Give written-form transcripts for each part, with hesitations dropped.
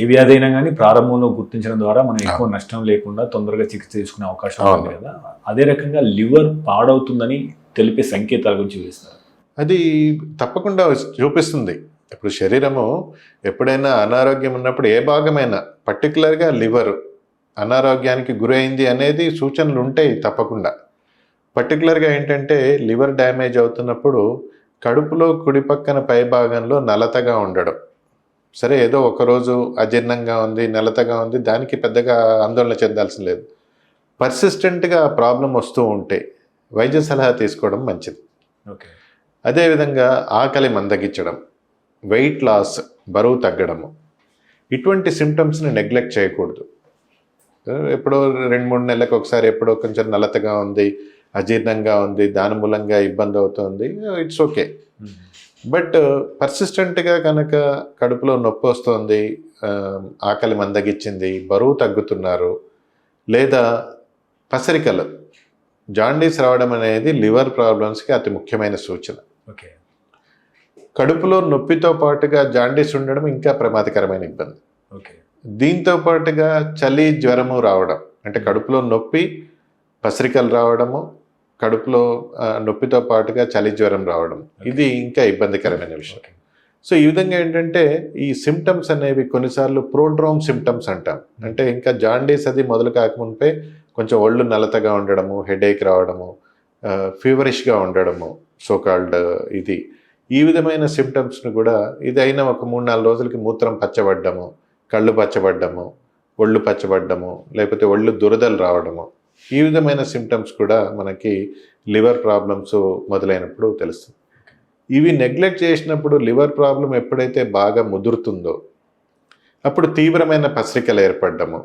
వ్యాధి అయినా కానీ ప్రారంభంలో గుర్తించడం ద్వారా మనం ఎక్కువ నష్టం లేకుండా తొందరగా చికిత్స తీసుకునే అవకాశం ఉంది కదా. అదే రకంగా లివర్ పాడవుతుందని తెలిపే సంకేతాల గురించి వివరిస్తారు. అది తప్పకుండా చూపిస్తుంది. ఇప్పుడు శరీరము ఎప్పుడైనా అనారోగ్యం ఉన్నప్పుడు ఏ భాగమైనా పర్టికులర్గా లివర్ అనారోగ్యానికి గురైంది అనేది సూచనలు ఉంటాయి తప్పకుండా. పర్టికులర్గా ఏంటంటే లివర్ డ్యామేజ్ అవుతున్నప్పుడు కడుపులో కుడి పక్కన పై భాగంలో నలతగా ఉండడం. సరే, ఏదో ఒకరోజు అజీర్ణంగా ఉంది, నలతగా ఉంది, దానికి పెద్దగా ఆందోళన చెందాల్సిన లేదు. పర్సిస్టెంట్గా ప్రాబ్లం వస్తూ ఉంటే వైద్య సలహా తీసుకోవడం మంచిది. ఓకే. అదేవిధంగా ఆకలి మందగించడం, వెయిట్ లాస్, బరువు తగ్గడము, ఇటువంటి సిమ్టమ్స్ని నెగ్లెక్ట్ చేయకూడదు. ఎప్పుడో 2-3 నెలలకు ఒకసారి ఎప్పుడో కొంచెం నలతగా ఉంది, అజీర్ణంగా ఉంది, దాని మూలంగా ఇబ్బంది అవుతుంది, ఇట్స్ ఓకే. బట్ పర్సిస్టెంట్గా కనుక కడుపులో నొప్పి వస్తుంది, ఆకలి మందగించింది, బరువు తగ్గుతున్నారు, లేదా పసరికలు జాండీస్ రావడం అనేది లివర్ ప్రాబ్లమ్స్కి అతి ముఖ్యమైన సూచన. ఓకే. కడుపులో నొప్పితో పాటుగా జాండీస్ ఉండడం ఇంకా ప్రమాదకరమైన ఇబ్బంది. ఓకే. దీంతో పాటుగా చలి, జ్వరము రావడం, అంటే కడుపులో నొప్పి, పసరికలు రావడము, కడుపులో నొప్పితో పాటుగా చలి, జ్వరం రావడం, ఇది ఇంకా ఇబ్బందికరమైన విషయం. సో ఈ విధంగా ఏంటంటే ఈ సిమ్టమ్స్ అనేవి కొన్నిసార్లు ప్రోడ్రోమ్ సిమ్టమ్స్ అంటాం. అంటే ఇంకా జాండీస్ అది మొదలు కాకముందే కొంచెం ఒళ్ళు నలతగా ఉండడము, హెడేక్ రావడము, ఫీవరిష్గా ఉండడము, సోకాల్డ్ ఇది, ఈ విధమైన సిమ్టమ్స్ను కూడా ఇదైనా ఒక 3-4 రోజులకి మూత్రం పచ్చబడ్డము, కళ్ళు పచ్చబడ్డము, ఒళ్ళు పచ్చబడ్డము, లేకపోతే ఒళ్ళు దురదలు రావడము, ఈ విధమైన సిమ్టమ్స్ కూడా మనకి లివర్ ప్రాబ్లమ్స్ మొదలైనప్పుడు తెలుస్తుంది. ఇవి నెగ్లెక్ట్ చేసినప్పుడు లివర్ ప్రాబ్లం ఎప్పుడైతే బాగా ముదురుతుందో అప్పుడు తీవ్రమైన పసరికలు ఏర్పడము,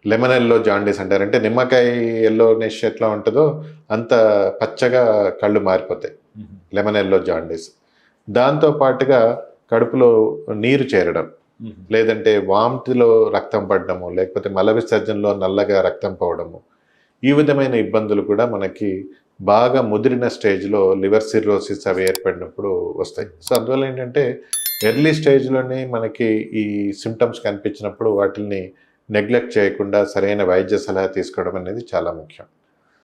లెమన్ ఎల్లో జాండీస్ అంటారు. అంటే నిమ్మకాయ ఎల్లోనెస్ ఎట్లా ఉంటుందో అంత పచ్చగా కళ్ళు మారిపోతాయి, లెమన్ ఎల్లో జాండీస్. దాంతో పాటుగా కడుపులో నీరు చేరడం, లేదంటే వామిటిలో రక్తం పడడము, లేకపోతే మల విసర్జనలో నల్లగా రక్తం పోవడము, ఈ విధమైన ఇబ్బందులు కూడా మనకి బాగా ముదిరిన స్టేజ్లో లివర్ సిర్రోసిస్ అవి ఏర్పడినప్పుడు వస్తాయి. సో అందువల్ల ఏంటంటే ఎర్లీ స్టేజ్లోనే మనకి ఈ సిమ్టమ్స్ కనిపించినప్పుడు వాటిని నెగ్లెక్ట్ చేయకుండా సరైన వైద్య సలహా తీసుకోవడం అనేది చాలా ముఖ్యం.